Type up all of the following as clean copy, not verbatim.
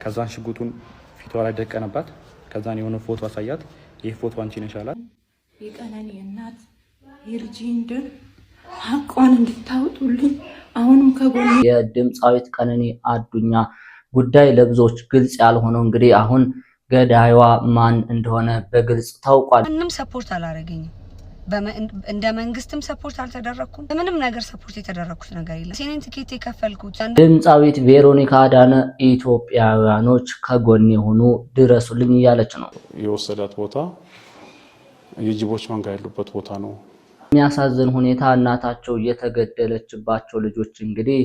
ከዛን ሽጉጡን ፊቷ ላይ ደቀነባት። ከዛን የሆነ ፎቶ አሳያት። ይህ ፎቶ አንቺ ነሽ አላት። የቀነኒ እናት የልጅንደን ሀቋን እንድታወጡልኝ አሁንም ከጎን የድምፃዊት ቀነኒ አዱኛ ጉዳይ ለብዙዎች ግልጽ ያልሆነው እንግዲህ አሁን ገዳይዋ ማን እንደሆነ በግልጽ ታውቋል። ምንም ሰፖርት አላረገኝም። እንደ መንግስትም ሰፖርት አልተደረኩም። ምንም ነገር ሰፖርት የተደረኩት ነገር የለም። ሲኔን ትኬት የከፈልኩት ድምፃዊት ቬሮኒካ አዳነ ኢትዮጵያውያኖች ከጎን የሆኑ ድረሱልኝ እያለች ነው። የወሰዳት ቦታ የጅቦች መንጋ ያሉበት ቦታ ነው። የሚያሳዝን ሁኔታ እናታቸው የተገደለችባቸው ልጆች እንግዲህ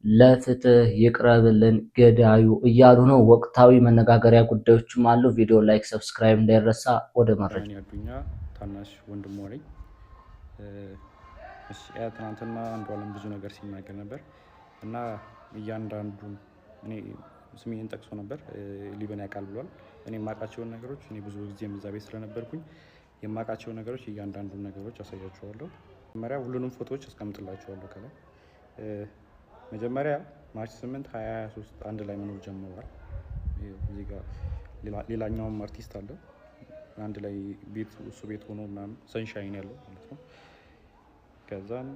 ለፍትህ ይቅረብልን ገዳዩ እያሉ ነው። ወቅታዊ መነጋገሪያ ጉዳዮችም አሉ። ቪዲዮ ላይክ፣ ሰብስክራይብ እንዳይረሳ። ወደ መረጃ አዱኛ ታናሽ ወንድሟ ነኝ። ትናንትና አንዷለም ብዙ ነገር ሲናገር ነበር እና እያንዳንዱ እኔ ስሜን ጠቅሶ ነበር። ሊበን ያውቃል ብሏል። እኔ የማውቃቸውን ነገሮች እኔ ብዙ ጊዜ እዛ ቤት ስለነበርኩኝ የማውቃቸው ነገሮች እያንዳንዱን ነገሮች አሳያቸዋለሁ። መጀመሪያ ሁሉንም ፎቶዎች አስቀምጥላቸዋለሁ ከላይ። መጀመሪያ ማርች 8 2023 አንድ ላይ መኖር ጀምረዋል። እዚህ ጋር ሌላኛውም አርቲስት አለ አንድ ላይ ቤት እሱ ቤት ሆኖ ምናምን ሰንሻይን ያለው ማለት ነው። ከዛን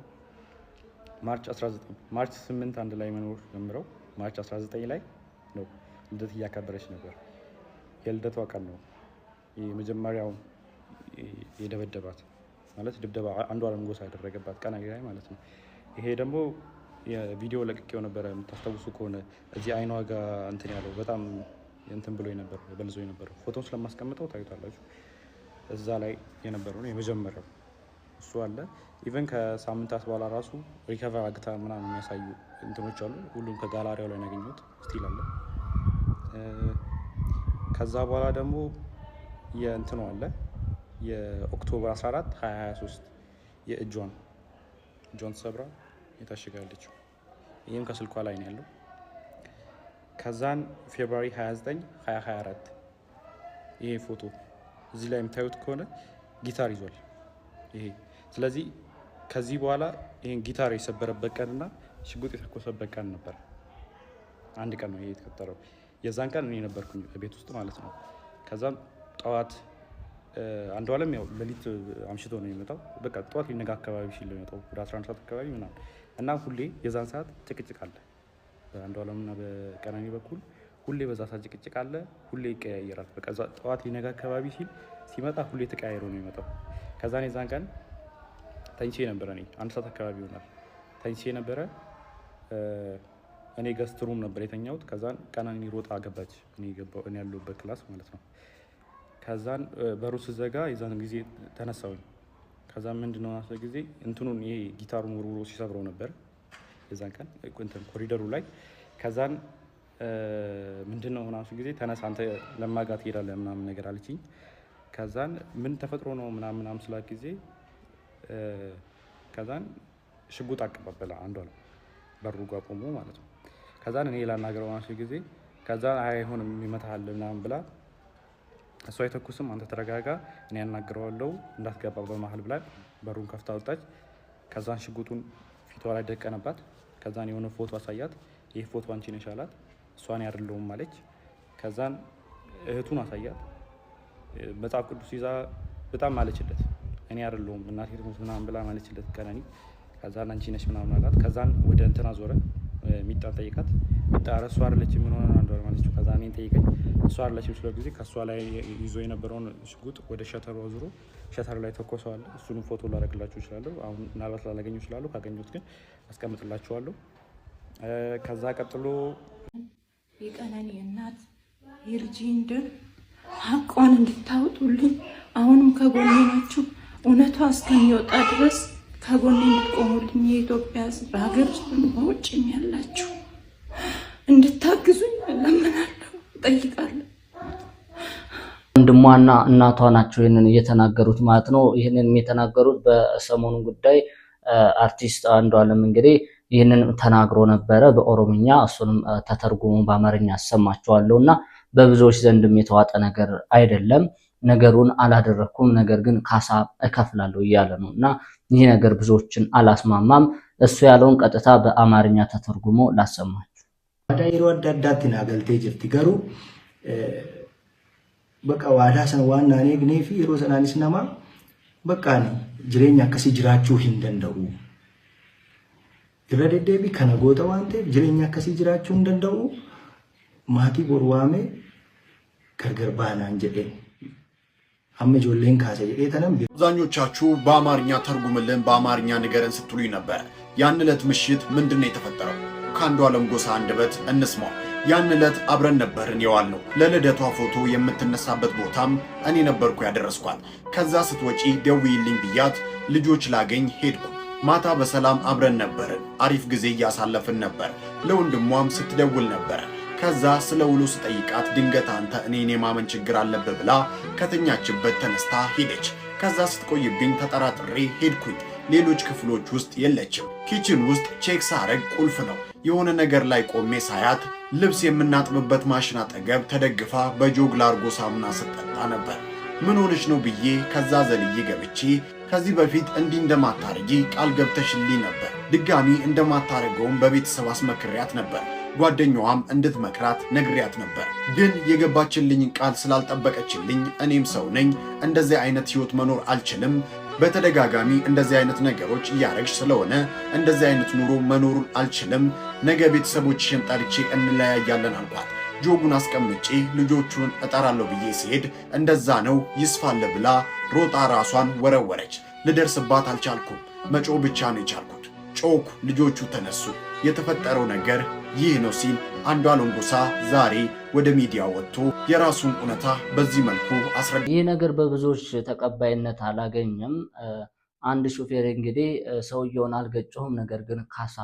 ማርች 8 አንድ ላይ መኖር ጀምረው ማርች 19 ላይ ነው ልደት እያከበረች ነበር። የልደቷ ቀን ነው የመጀመሪያው የደበደባት ማለት ድብደባ አንዷለም ጎሳ ያደረገባት ቀን ላይ ማለት ነው። ይሄ ደግሞ የቪዲዮ ለቅቄው ነበር። የምታስታውሱ ከሆነ እዚህ አይኗ ጋር እንትን ያለው በጣም እንትን ብሎ ነበር በልዞ ነበር። ፎቶን ስለማስቀምጠው ታዩታላችሁ። እዛ ላይ የነበረው ነው የመጀመሪያው እሱ አለ። ኢቨን ከሳምንታት በኋላ ራሱ ሪከቨር አግታ ምናምን የሚያሳዩ እንትኖች አሉ። ሁሉም ከጋላሪያው ላይ ያገኙት ስቲል አለ። ከዛ በኋላ ደግሞ የእንትኑ አለ የኦክቶበር 14 2023 የእጇን ሰብራ የታሸጋለችው ይህም ከስልኳ ላይ ነው ያለው። ከዛን ፌብሩዋሪ 29 2024 ይሄ ፎቶ እዚህ ላይ የምታዩት ከሆነ ጊታር ይዟል ይሄ። ስለዚህ ከዚህ በኋላ ይሄን ጊታር የሰበረበት ቀንና ሽጉጥ የተኮሰበት ቀን ነበር። አንድ ቀን ነው ይሄ የተከተለው። የዛን ቀን እኔ ነበርኩኝ ቤት ውስጥ ማለት ነው። ከዛም ጠዋት አንዷለም ያው ሌሊት አምሽቶ ነው የሚመጣው። በቃ ጠዋት ሊነጋ አካባቢ ሲል ነው የሚመጣው ወደ 11 ሰዓት አካባቢ ምናምን እና ሁሌ የዛን ሰዓት ጭቅጭቅ አለ በአንዷለምና በቀነኒ በኩል ሁሌ በዛ ሰዓት ጭቅጭቅ አለ። ሁሌ ይቀያየራል። በቃ ጠዋት ሊነጋ አካባቢ ሲመጣ ሁሌ ተቀያይሮ ነው የሚመጣው። ከዛን የዛን ቀን ተኝቼ ነበረ። እኔ 1 ሰዓት አካባቢ ይሆናል ተኝቼ ነበረ። እኔ ገስት ሩም ነበር የተኛሁት። ከዛን ቀነኒ ሮጣ ገባች። እኔ ያለሁበት ክላስ ማለት ነው። ከዛን በሩ ስዘጋ የዛን ጊዜ ተነሳሁኝ። ከዛን ምንድነው ናሰ ጊዜ እንትኑን ይሄ ጊታሩን ወርውሮ ሲሰብረው ነበር የዛን ቀን እንትን ኮሪደሩ ላይ። ከዛን ምንድነው ናሰ ጊዜ ተነሳ አንተ ለማጋት ትሄዳለህ ምናምን ነገር አለችኝ። ከዛን ምን ተፈጥሮ ነው ምናምን ስላት ጊዜ ከዛን ሽጉጥ አቀባበለ አንዷለም በሩ ጋር ቆሞ ማለት ነው። ከዛን እኔ ላናገረው ናሰ ጊዜ ከዛን አይሆንም ይመታሃል ምናምን ብላ እሷ አይተኩስም አንተ ተረጋጋ እኔ ያናግረዋለሁ እንዳትገባ በመሃል ብላ በሩን ከፍታ ወጣች። ከዛን ሽጉጡን ፊቷ ላይ ደቀነባት። ከዛን የሆነ ፎቶ አሳያት። ይህ ፎቶ አንቺ ነሽ አላት። እሷን ያደርለውም አለች። ከዛን እህቱን አሳያት። መጽሐፍ ቅዱስ ይዛ በጣም ማለችለት እኔ ያደርለውም እናቴ ትሙት ምናምን ብላ ማለችለት ቀነኒ። ከዛን አንቺ ነሽ ምናምን አላት። ከዛን ወደ እንትና ዞረ ሚጣን ጠይቃት። ሚጣ እሷ አይደለችም ምን ሆነ አንዷለም አለችው። ከዛን እኔን ጠይቀኝ እሷ አይደለችም ስለ ጊዜ ከሷ ላይ ይዞ የነበረውን ሽጉጥ ወደ ሸተሩ አዙሮ ሸተሩ ላይ ተኮሰዋል። እሱንም ፎቶ ላደርግላችሁ እችላለሁ። አሁን ምናልባት ላላገኘው እችላለሁ። ካገኘሁት ግን አስቀምጥላችኋለሁ። ከዛ ቀጥሎ የቀነኒ እናት የልጅንደን ሀቋን እንድታወጡልኝ አሁንም ከጎኔ ናችሁ። እውነቷ እስከሚወጣ ድረስ ከጎኔ እንድትቆሙልኝ የኢትዮጵያ ሕዝብ በሀገር ውስጥ በውጭም ያላችሁ እንድታግዙኝ እለምናለሁ፣ እጠይቃለሁ። ወንድሟና እናቷ ናቸው ይህንን እየተናገሩት ማለት ነው። ይህንን የተናገሩት በሰሞኑ ጉዳይ አርቲስት አንዷለም እንግዲህ ይህንን ተናግሮ ነበረ በኦሮምኛ። እሱንም ተተርጉሞ በአማርኛ አሰማቸዋለሁ እና በብዙዎች ዘንድም የተዋጠ ነገር አይደለም። ነገሩን አላደረኩም ነገር ግን ካሳ እከፍላለሁ እያለ ነው እና ይህ ነገር ብዙዎችን አላስማማም። እሱ ያለውን ቀጥታ በአማርኛ ተተርጉሞ ላሰማችሁ። Wadaa yeroo adda addaatti naa galtee jirti garuu bakka waadaa sana waan naan eegnee fi yeroo sanaanis nama bakka jireenya akkasii jiraachuu hin danda'u. Irra deddeebi kana goota waan ta'eef jireenya akkasii jiraachuu hin danda'u. Maatii bor waamee gargar baanaan jedhee አመ ጆሌን ካሰ የጠነም አብዛኞቻችሁ በአማርኛ ተርጉምልን በአማርኛ ንገረን ስትሉኝ ነበር። ያን ዕለት ምሽት ምንድነው የተፈጠረው? ከአንዷለም ጎሳ አንደበት እንስማው። ያን ዕለት አብረን ነበርን የዋልነው። ለልደቷ ፎቶ የምትነሳበት ቦታም እኔ ነበርኩ ያደረስኳት። ከዛ ስትወጪ ደውይልኝ ብያት ልጆች ላገኝ ሄድኩ። ማታ በሰላም አብረን ነበርን። አሪፍ ጊዜ እያሳለፍን ነበር። ለወንድሟም ስትደውል ነበር። ከዛ ስለ ውሎ ስጠይቃት ድንገት አንተ እኔን የማመን ችግር አለብህ ብላ ከተኛችበት ተነስታ ሄደች። ከዛ ስትቆይብኝ ተጠራጥሬ ሄድኩኝ። ሌሎች ክፍሎች ውስጥ የለችም። ኪችን ውስጥ ቼክ ሳረግ ቁልፍ ነው። የሆነ ነገር ላይ ቆሜ ሳያት ልብስ የምናጥብበት ማሽን አጠገብ ተደግፋ በጆግ ላርጎ ሳሙና ስትጠጣ ነበር። ምን ሆነች ነው ብዬ ከዛ ዘልዬ ገብቼ ከዚህ በፊት እንዲህ እንደማታረጊ ቃል ገብተሽልኝ ነበር። ድጋሚ እንደማታረገውም በቤተሰብ አስመክሪያት ነበር። ጓደኛዋም እንድትመክራት ነግሪያት ነበር። ግን የገባችልኝ ቃል ስላልጠበቀችልኝ እኔም ሰው ነኝ፣ እንደዚህ አይነት ህይወት መኖር አልችልም። በተደጋጋሚ እንደዚህ አይነት ነገሮች እያረግሽ ስለሆነ እንደዚህ አይነት ኑሮ መኖሩን አልችልም። ነገ ቤተሰቦችሽን ጠርቼ እንለያያለን አልኳት። ጆጉን አስቀምጬ ልጆቹን እጠራለሁ ብዬ ሲሄድ እንደዛ ነው ይስፋለ ብላ ሮጣ ራሷን ወረወረች። ልደርስባት አልቻልኩም። መጮ ብቻ ነው የቻልኩት። ጮኩ። ልጆቹ ተነሱ። የተፈጠረው ነገር ይህ ነው ሲል አንዷለም ጎሳ ዛሬ ወደ ሚዲያ ወጥቶ የራሱን እውነታ በዚህ መልኩ አስረዳ። ይህ ነገር በብዙዎች ተቀባይነት አላገኘም። አንድ ሹፌር እንግዲህ ሰውየውን አልገጨሁም፣ ነገር ግን ካሳ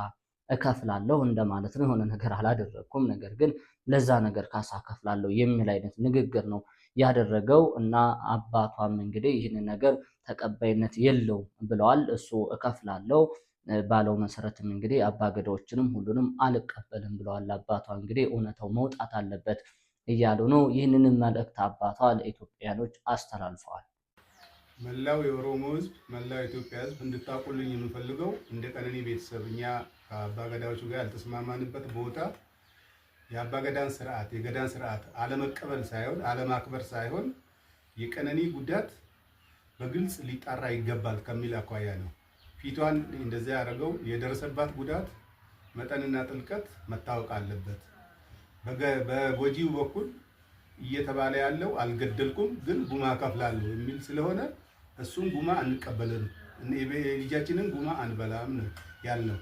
እከፍላለሁ እንደማለት ነው። የሆነ ነገር አላደረኩም፣ ነገር ግን ለዛ ነገር ካሳ እከፍላለሁ የሚል አይነት ንግግር ነው ያደረገው እና አባቷም እንግዲህ ይህን ነገር ተቀባይነት የለውም ብለዋል። እሱ እከፍላለሁ ባለው መሰረትም እንግዲህ አባገዳዎችንም ሁሉንም አልቀበልም ብለዋል። አባቷ እንግዲህ እውነታው መውጣት አለበት እያሉ ነው። ይህንንም መልእክት አባቷ ለኢትዮጵያኖች አስተላልፈዋል። መላው የኦሮሞ ሕዝብ፣ መላው የኢትዮጵያ ሕዝብ እንድታቁልኝ የምፈልገው እንደ ቀነኒ ቤተሰብ እኛ ከአባገዳዎቹ ጋር ያልተስማማንበት ቦታ የአባገዳን ስርዓት የገዳን ስርዓት አለመቀበል ሳይሆን አለማክበር ሳይሆን የቀነኒ ጉዳት በግልጽ ሊጣራ ይገባል ከሚል አኳያ ነው። ፊቷን እንደዚያ ያደረገው የደረሰባት ጉዳት መጠንና ጥልቀት መታወቅ አለበት። በጎጂው በኩል እየተባለ ያለው አልገደልኩም ግን ጉማ ከፍላለሁ የሚል ስለሆነ እሱም ጉማ አንቀበልም፣ ልጃችንን ጉማ አንበላም ነው ያልነው።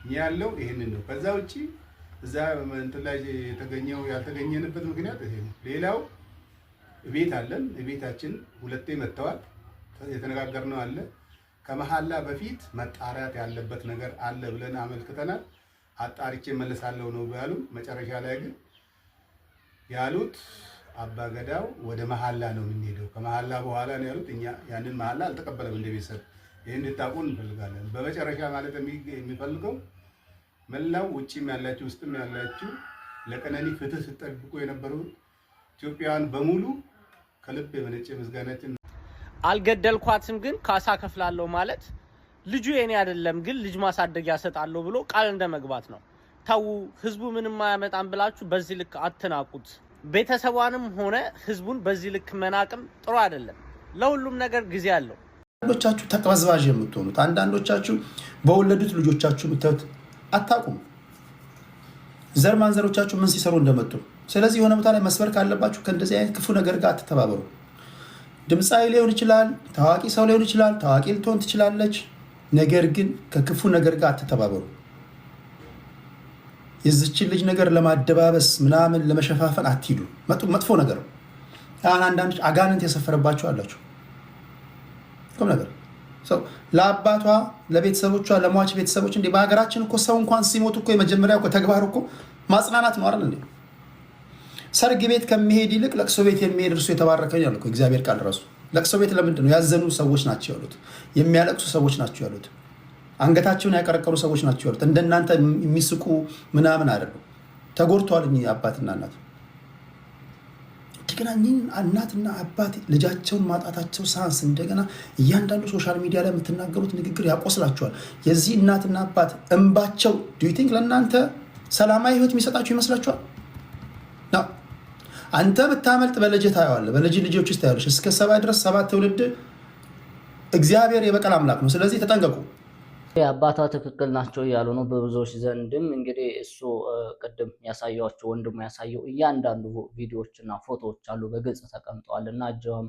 እኛ ያለው ይሄንን ነው። ከዛ ውጪ እዛ እንትን ላይ ያልተገኘንበት ምክንያት ይሄ ነው። ሌላው ቤት አለን። ቤታችን ሁለቴ መጥተዋል። የተነጋገርነው አለ። ከመሐላ በፊት መጣራት ያለበት ነገር አለ ብለን አመልክተናል። አጣርቼ መለሳለሁ ነው ያሉ። መጨረሻ ላይ ግን ያሉት አባገዳው ወደ መሐላ ነው የምንሄደው፣ ከመሐላ በኋላ ነው ያሉት። እኛ ያንን መሐላ አልተቀበለም እንደ ቤተሰብ። ይሄን እንድታውቁ እንፈልጋለን። በመጨረሻ ማለት የሚፈልገው መላው ውጪም ያላችሁ ውስጥም ያላችሁ ለቀነኒ ፍትህ ስትጠብቁ የነበሩ ኢትዮጵያውያን በሙሉ ከልብ የመነጨ ምስጋናችን። አልገደልኳትም ግን ካሳ ከፍላለሁ ማለት ልጁ የኔ አይደለም ግን ልጅ ማሳደጊያ ሰጣለሁ ብሎ ቃል እንደመግባት ነው። ታው ህዝቡ ምንም ማያመጣም ብላችሁ በዚህ ልክ አትናቁት። ቤተሰቧንም ሆነ ህዝቡን በዚህ ልክ መናቅም ጥሩ አይደለም። ለሁሉም ነገር ጊዜ አለው። አንዳንዶቻችሁ ተቅበዝባዥ የምትሆኑት፣ አንዳንዶቻችሁ በወለዱት ልጆቻችሁ የምታዩት አታውቁም ዘር ማንዘሮቻችሁ ምን ሲሰሩ እንደመጡ። ስለዚህ የሆነ ቦታ ላይ መስበር ካለባችሁ ከእንደዚህ አይነት ክፉ ነገር ጋር አትተባበሩ። ድምፃዊ ሊሆን ይችላል፣ ታዋቂ ሰው ሊሆን ይችላል፣ ታዋቂ ልትሆን ትችላለች። ነገር ግን ከክፉ ነገር ጋር አትተባበሩ። የዚችን ልጅ ነገር ለማደባበስ ምናምን ለመሸፋፈን አትሂዱ። መጥፎ ነገር ነው። አንዳንዶች አጋንንት የሰፈረባቸው አላችሁ። ቁም ነገር ለአባቷ ለቤተሰቦቿ ለሟች ቤተሰቦች እንዴ በሀገራችን እኮ ሰው እንኳን ሲሞት እኮ የመጀመሪያው ተግባር እኮ ማጽናናት ነው አይደል እንዴ? ሰርግ ቤት ከመሄድ ይልቅ ለቅሶ ቤት የሚሄድ እርሱ የተባረከ ነው ያለው እግዚአብሔር ቃል ራሱ። ለቅሶ ቤት ለምንድን ነው? ያዘኑ ሰዎች ናቸው ያሉት፣ የሚያለቅሱ ሰዎች ናቸው ያሉት፣ አንገታቸውን ያቀረቀሩ ሰዎች ናቸው ያሉት። እንደናንተ የሚስቁ ምናምን አይደሉም። ተጎድተዋል እኚህ አባትና እናት። እንደገና እናትና አባት ልጃቸውን ማጣታቸው ሳንስ እንደገና እያንዳንዱ ሶሻል ሚዲያ ላይ የምትናገሩት ንግግር ያቆስላቸዋል። የዚህ እናትና አባት እንባቸው ዱ ዩ ቲንክ ለእናንተ ሰላማዊ ህይወት የሚሰጣችሁ ይመስላችኋል? ነው። አንተ ብታመልጥ በልጅ ታየዋለህ፣ በልጅ ልጆች ውስጥ ታያለሽ። እስከ 7 ድረስ 7 ትውልድ እግዚአብሔር የበቀል አምላክ ነው። ስለዚህ ተጠንቀቁ። አባቷ ትክክል ናቸው እያሉ ነው በብዙዎች ዘንድም። እንግዲህ እሱ ቅድም ያሳያቸው ወንድሙ ያሳየው እያንዳንዱ ቪዲዮዎችና ፎቶዎች አሉ በግልጽ ተቀምጠዋል። እና እጇም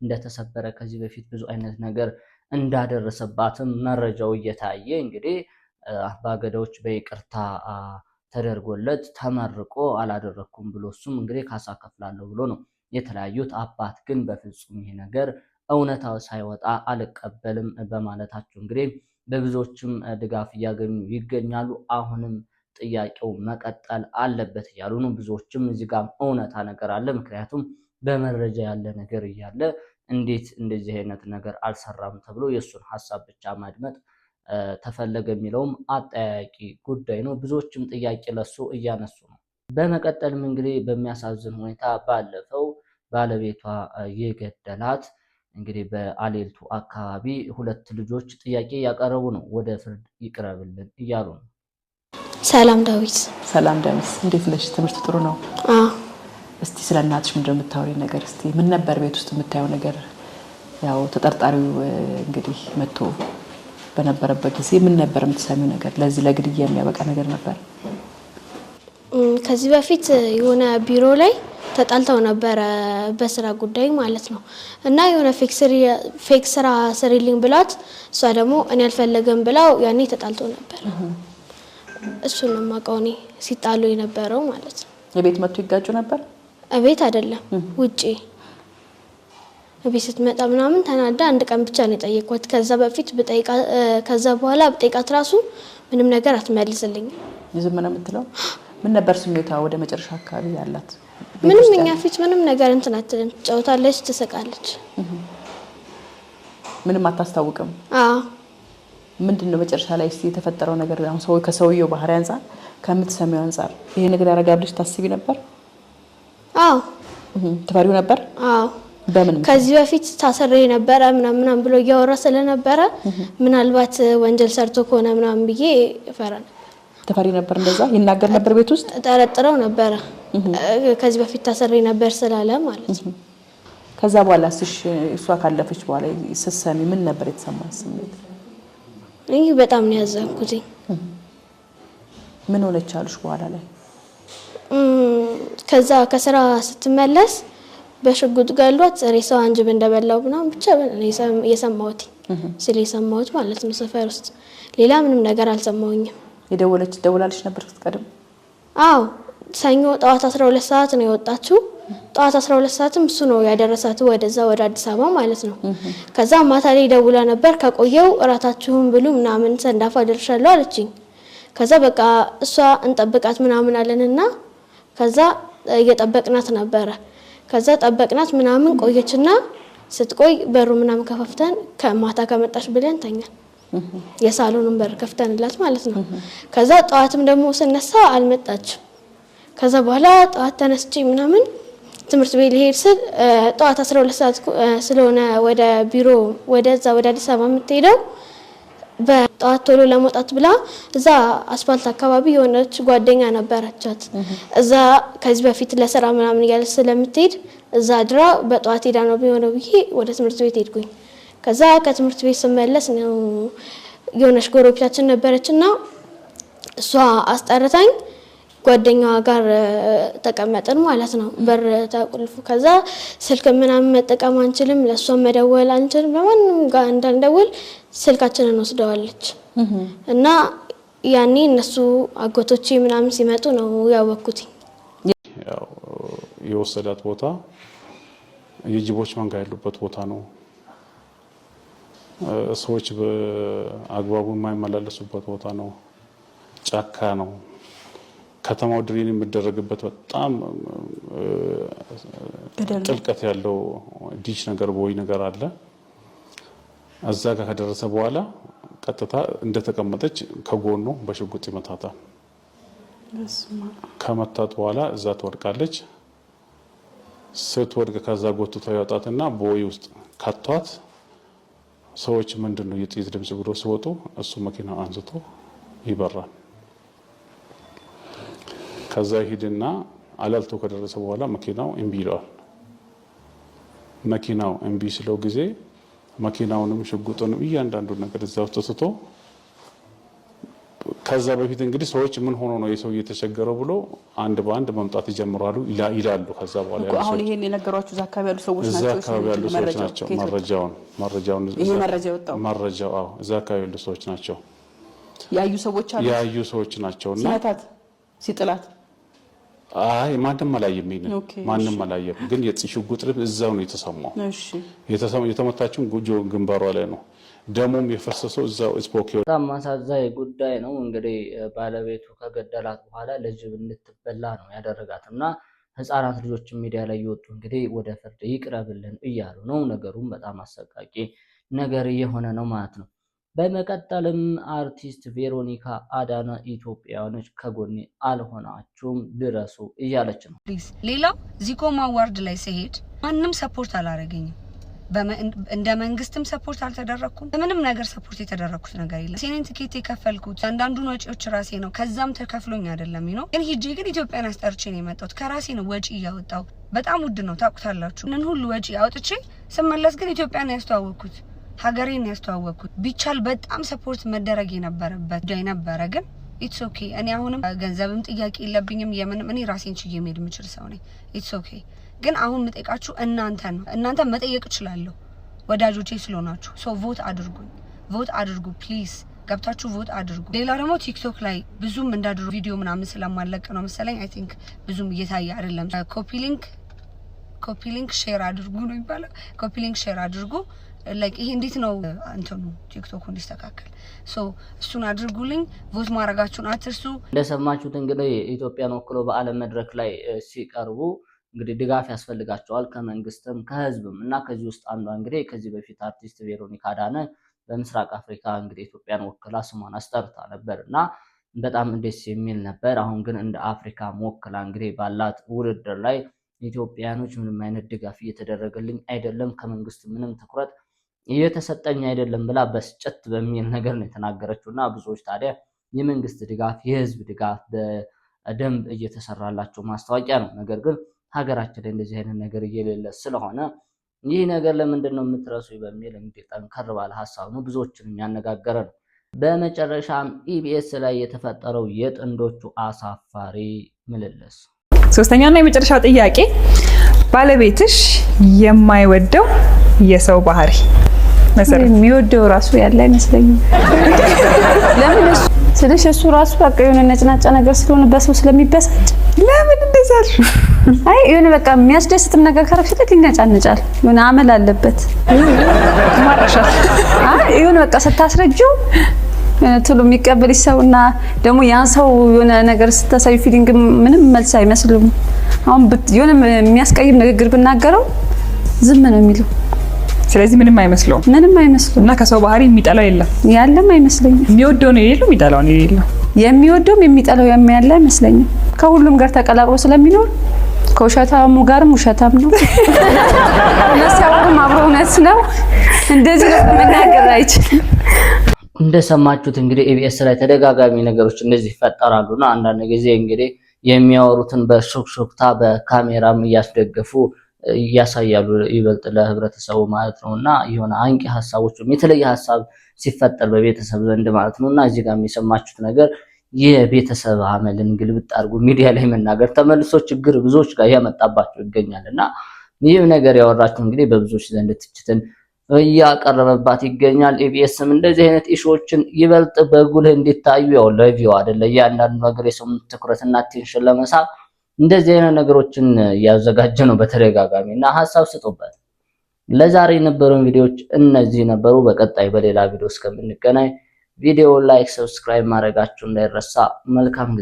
እንደተሰበረ ከዚህ በፊት ብዙ አይነት ነገር እንዳደረሰባትም መረጃው እየታየ እንግዲህ አባገዳዎች በይቅርታ ተደርጎለት ተመርቆ አላደረኩም ብሎ እሱም እንግዲህ ካሳ ከፍላለሁ ብሎ ነው የተለያዩት። አባት ግን በፍጹም ይሄ ነገር እውነታው ሳይወጣ አልቀበልም በማለታቸው እንግዲህ በብዙዎችም ድጋፍ እያገኙ ይገኛሉ። አሁንም ጥያቄው መቀጠል አለበት እያሉ ነው ብዙዎችም። እዚህ ጋር እውነታ ነገር አለ። ምክንያቱም በመረጃ ያለ ነገር እያለ እንዴት እንደዚህ አይነት ነገር አልሰራም ተብሎ የእሱን ሀሳብ ብቻ ማድመጥ ተፈለገ የሚለውም አጠያያቂ ጉዳይ ነው። ብዙዎችም ጥያቄ ለሱ እያነሱ ነው። በመቀጠልም እንግዲህ በሚያሳዝን ሁኔታ ባለፈው ባለቤቷ የገደላት እንግዲህ በአሌልቱ አካባቢ 2 ልጆች ጥያቄ ያቀረቡ ነው። ወደ ፍርድ ይቅረብልን እያሉ ነው። ሰላም ዳዊት። ሰላም ዳዊት፣ እንዴት ነሽ? ትምህርት ጥሩ ነው? እስቲ ስለ እናትሽ ምንድነው የምታወሪው ነገር? እስቲ ምን ነበር ቤት ውስጥ የምታየው ነገር? ያው ተጠርጣሪው እንግዲህ መጥቶ በነበረበት ጊዜ ምን ነበር የምትሰሚው ነገር? ለዚህ ለግድያ የሚያበቃ ነገር ነበር? ከዚህ በፊት የሆነ ቢሮ ላይ ተጣልተው ነበረ በስራ ጉዳይ ማለት ነው። እና የሆነ ፌክ ስራ ስሪልኝ ብላት እሷ ደግሞ እኔ አልፈለገም ብላው ያኔ ተጣልተው ነበር። እሱን ነው የማውቀው እኔ ሲጣሉ የነበረው ማለት ነው። የቤት መጥቶ ይጋጩ ነበር? እቤት አይደለም ውጪ። እቤት ስትመጣ ምናምን ተናዳ አንድ ቀን ብቻ ነው የጠየቅኳት። ከዛ በኋላ ብጠይቃት ራሱ ምንም ነገር አትመልስልኝም። ዝም ነው የምትለው? ምን ነበር ስሜቷ ወደ መጨረሻ አካባቢ ያላት? ምንም እኛ ፊት ምንም ነገር እንትን አትልም። ትጫወታለች፣ ትስቃለች። ምንም አታስታውቅም? አዎ። ምንድነው መጨረሻ ላይ የተፈጠረው ነገር? አሁን ሰው ከሰውየው ባህሪ አንፃር ከምትሰሚው አንፃር ይሄ ነገር ያረጋብልሽ ታስቢ ነበር? አዎ። ትፈሪው ነበር? አዎ። በምን? ከዚህ በፊት ታሰሬ ነበረ ምናምን ብሎ እያወራ ስለነበረ ምናልባት ወንጀል ሰርቶ ከሆነ ምናምን ብዬ እፈራ ነበር። ተፈሪ ነበር? እንደዛ ይናገር ነበር ቤት ውስጥ? ጠረጥረው ነበረ ከዚህ በፊት ታሰሬ ነበር ስላለ ማለት ነው። ከዛ በኋላ እሷ ካለፈች በኋላ ስትሰሚ ምን ነበር የተሰማሽ ስሜት? ይሄ በጣም ነው ያዘንኩት። ምን ሆነች አሉሽ በኋላ ላይ? ከዛ ከስራ ስትመለስ በሽጉጥ ገሏት ሬሳው አንጅብ እንደበላው ምናምን ብቻ የሰማሁት ስለሰማሁት ማለት ነው። ሰፈር ውስጥ ሌላ ምንም ነገር አልሰማሁኝም። ደውላለች ነበር ስትቀድም? አዎ ሰኞ ጠዋት 12 ሰዓት ነው የወጣችው። ጠዋት 12 ሰዓትም እሱ ነው ያደረሳት ወደ አዲስ አበባ ማለት ነው። ከዛ ማታ ላይ ደውላ ነበር ከቆየው እራታችሁን ብሉ ምናምን ሰንዳፋ ደርሻለሁ አለችኝ። ከዛ በቃ እሷ እንጠብቃት ምናምን አለንና ከዛ እየጠበቅናት ነበረ። ከዛ ጠበቅናት ምናምን ቆየችና ስትቆይ በሩ ምናምን ከፈፍተን ከማታ ከመጣሽ ብለን ተኛን። የሳሎኑን በር ከፍተንላት ማለት ነው። ከዛ ጠዋትም ደግሞ ስነሳ አልመጣችም። ከዛ በኋላ ጠዋት ተነስቼ ምናምን ትምህርት ቤት ልሄድ ስል ጠዋት 12 ሰዓት ስለሆነ ወደ ቢሮ ወደ አዲስ አበባ የምትሄደው በጠዋት ቶሎ ለመውጣት ብላ እዛ አስፋልት አካባቢ የሆነች ጓደኛ ነበረቻት። እዛ ከዚህ በፊት ለስራ ምናምን እያለች ስለምትሄድ እዛ አድራ በጠዋት ሄዳ ነው ቢሆነው ብዬ ወደ ትምህርት ቤት ሄድኩኝ። ከዛ ከትምህርት ቤት ስመለስ ነው የሆነች ጎረቤታችን ነበረችና እሷ አስጠርታኝ ጓደኛዋ ጋር ተቀመጥን ማለት ነው። በር ተቆልፎ ከዛ ስልክ ምናምን መጠቀም አንችልም፣ ለሷ መደወል አንችልም፣ ለማንም ጋር እንዳንደውል ስልካችንን ወስደዋለች። እና ያኔ እነሱ አጎቶቼ ምናምን ሲመጡ ነው ያወኩት። ያው የወሰዳት ቦታ የጅቦች መንጋ ያሉበት ቦታ ነው። ሰዎች በአግባቡ የማይመላለሱበት ቦታ ነው። ጫካ ነው። ከተማው ድሬን የሚደረግበት በጣም ጥልቀት ያለው ዲሽ ነገር ቦይ ነገር አለ። እዛ ጋር ከደረሰ በኋላ ቀጥታ እንደተቀመጠች ከጎኑ በሽጉጥ ይመታታል። ከመታት በኋላ እዛ ትወድቃለች። ስትወድቅ ከዛ ጎትቶ ያወጣትና ቦይ ውስጥ ከቷት ሰዎች ምንድነው የጥይት ድምጽ ብሎ ሲወጡ እሱ መኪና አንስቶ ይበራል። ከዛ ሂድና አላልቶ ከደረሰ በኋላ መኪናው እምቢ ይለዋል። መኪናው እምቢ ስለው ጊዜ መኪናውንም ሽጉጡንም እያንዳንዱን ነገር እዛው ተስቶ ከዛ በፊት እንግዲህ ሰዎች ምን ሆኖ ነው የሰው እየተቸገረው ብሎ አንድ በአንድ መምጣት ይጀምራሉ ይላሉ። ከዛ በኋላ ያለው አሁን ይሄን የነገሯችሁ እዛ አካባቢ ያሉ ሰዎች ናቸው። እዛ አካባቢ ያሉ ሰዎች ናቸው። መረጃውን ይሄ መረጃ የወጣው መረጃው እዛ አካባቢ ያሉ ሰዎች ናቸው። ያዩ ሰዎች አሉ። ያዩ ሰዎች ናቸውና ሲያታት ሲጥላት ማንም አላየም። ማንም አላየም። ግን የሽጉጥ ድምፅ እዛው ነው የተሰማው። የተመታችው ግንባሯ ላይ ነው። ደሙም የፈሰሰው እዛው ስፖኪዮ። በጣም አሳዛኝ ጉዳይ ነው። እንግዲህ ባለቤቱ ከገደላት በኋላ ለጅብ እንድትበላ ነው ያደረጋት እና ህፃናት ልጆች ሚዲያ ላይ እየወጡ እንግዲህ ወደ ፍርድ ይቅረብልን እያሉ ነው። ነገሩም በጣም አሰቃቂ ነገር እየሆነ ነው ማለት ነው። በመቀጠልም አርቲስት ቬሮኒካ አዳነ ኢትዮጵያውያኖች ከጎኔ አልሆናችሁም ድረሱ እያለች ነው። ሌላው ዚኮም አዋርድ ላይ ሲሄድ ማንም ሰፖርት አላረገኝም። እንደ መንግስትም ሰፖርት አልተደረኩም። በምንም ነገር ሰፖርት የተደረኩት ነገር የለም። ሲኔን ትኬት የከፈልኩት አንዳንዱን ወጪዎች ራሴ ነው። ከዛም ተከፍሎኝ አይደለም ነው። ግን ሂጄ ግን ኢትዮጵያን አስጠርቼ ነው የመጣሁት። ከራሴ ነው ወጪ እያወጣው። በጣም ውድ ነው ታውቁታላችሁ። ምን ሁሉ ወጪ አውጥቼ ስመለስ ግን ኢትዮጵያን ያስተዋወቅኩት ሀገሬን ያስተዋወቅኩት። ቢቻል በጣም ሰፖርት መደረግ የነበረበት ጉዳይ ነበረ። ግን ኢትስ ኦኬ። እኔ አሁንም ገንዘብም ጥያቄ የለብኝም። የምንም እኔ ራሴን ችዬ መሄድ የምችል ሰው ነኝ። ኢትስ ኦኬ። ግን አሁን የምጠይቃችሁ እናንተ መጠየቅ እችላለሁ ወዳጆቼ ስለሆናችሁ። ሶ ቮት አድርጉኝ፣ ቮት አድርጉ ፕሊዝ፣ ገብታችሁ ቮት አድርጉ። ሌላ ደግሞ ቲክቶክ ላይ ብዙም እንዳድሩ ቪዲዮ ምናምን ስለማለቅ ነው መሰለኝ አይ ቲንክ ብዙም እየታየ አይደለም። ኮፒ ሊንክ ሼር አድርጉ ነው የሚባለው። ኮፒ ሊንክ ሼር አድርጉ። ላይክ ይሄ እንዴት ነው እንትኑ ቲክቶክ እንዲስተካከል ሶ እሱን አድርጉልኝ። ቮት ማድረጋችሁን አትርሱ። እንደሰማችሁት እንግዲህ ኢትዮጵያን ወክሎ በዓለም መድረክ ላይ ሲቀርቡ እንግዲህ ድጋፍ ያስፈልጋቸዋል ከመንግስትም ከህዝብም እና ከዚህ ውስጥ አንዷ እንግዲህ ከዚህ በፊት አርቲስት ቬሮኒካ አዳነ በምስራቅ አፍሪካ እንግዲህ ኢትዮጵያን ወክላ ስሟን አስጠርታ ነበር እና በጣም ደስ የሚል ነበር። አሁን ግን እንደ አፍሪካ ወክላ እንግዲህ ባላት ውድድር ላይ ኢትዮጵያኖች ምንም አይነት ድጋፍ እየተደረገልኝ አይደለም፣ ከመንግስት ምንም ትኩረት እየተሰጠኝ አይደለም ብላ በስጨት በሚል ነገር ነው የተናገረችው እና ብዙዎች ታዲያ የመንግስት ድጋፍ የህዝብ ድጋፍ በደንብ እየተሰራላቸው ማስታወቂያ ነው። ነገር ግን ሀገራችን ላይ እንደዚህ አይነት ነገር እየሌለ ስለሆነ ይህ ነገር ለምንድን ነው የምትረሱ በሚል እንግዲህ ጠንከር ባለ ሀሳብ ነው ብዙዎችን የሚያነጋገረ ነው። በመጨረሻም ኢቢኤስ ላይ የተፈጠረው የጥንዶቹ አሳፋሪ ምልልስ። ሶስተኛውና የመጨረሻው ጥያቄ ባለቤትሽ የማይወደው የሰው ባህሪ መሰረት የሚወደው ራሱ ያለ አይመስለኝም። ለምን እሱ ስለሽ እሱ ራሱ በቃ የሆነ ነጭናጫ ነገር ስለሆነ በሰው ስለሚበሳጭ ለምን እንደዛል? አይ የሆነ በቃ የሚያስደስትም ነገር ካረክሽለት ይነጫነጫል። የሆነ አመል አለበት ማራሻት። አይ የሆነ በቃ ስታስረጂው ቶሎ የሚቀበል ሰውና ደግሞ ያን ሰው የሆነ ነገር ስታሳዩ ፊሊንግ ምንም መልስ አይመስልም። አሁን የሆነ የሚያስቀይም ንግግር ብናገረው ዝም ነው የሚለው። ስለዚህ ምንም አይመስለውም። ምንም አይመስለውም። እና ከሰው ባህሪ የሚጠላው የለም ያለም አይመስለኝም። የሚወደው ነው የሌለው የሚጠላው ነው የሌለው። የሚወደውም የሚጠላው ያለ አይመስለኝም። ከሁሉም ጋር ተቀላቅሎ ስለሚኖር ከውሸታሙ ጋርም ውሸታም ነው። ለሰውም አብሮ እውነት ነው። እንደዚህ መናገር አይችልም። እንደሰማችሁት እንግዲህ ኢቢኤስ ላይ ተደጋጋሚ ነገሮች እንደዚህ ይፈጠራሉና አንዳንድ ጊዜ እንግዲህ የሚያወሩትን በሹክሹክታ በካሜራም እያስደገፉ እያሳያሉ ይበልጥ ለህብረተሰቡ ማለት ነውና የሆነ አንቂ ሀሳቦችም የተለየ ሀሳብ ሲፈጠር በቤተሰብ ዘንድ ማለት ነውና እዚህ ጋር የሚሰማችሁት ነገር የቤተሰብ አመልን ግልብጥ አድርጎ ሚዲያ ላይ መናገር ተመልሶ ችግር ብዙዎች ጋር ያመጣባቸው ይገኛልና ይህ ነገር ያወራችሁ እንግዲህ በብዙዎች ዘንድ ትችትን እያቀረበባት ይገኛል። ኢቢኤስም እንደዚህ አይነት ኢሹዎችን ይበልጥ በጉልህ እንዲታዩ ያው ለቪው አይደለ እያንዳንዱ ነገር የሰው ትኩረትና አቴንሽን ለመሳብ እንደዚህ አይነት ነገሮችን ያዘጋጀ ነው በተደጋጋሚ እና ሀሳብ ስጡበት። ለዛሬ የነበሩን ቪዲዮዎች እነዚህ ነበሩ። በቀጣይ በሌላ ቪዲዮ እስከምንገናኝ ቪዲዮ ላይክ፣ ሰብስክራይብ ማድረጋችሁ እንዳይረሳ። መልካም ጊዜ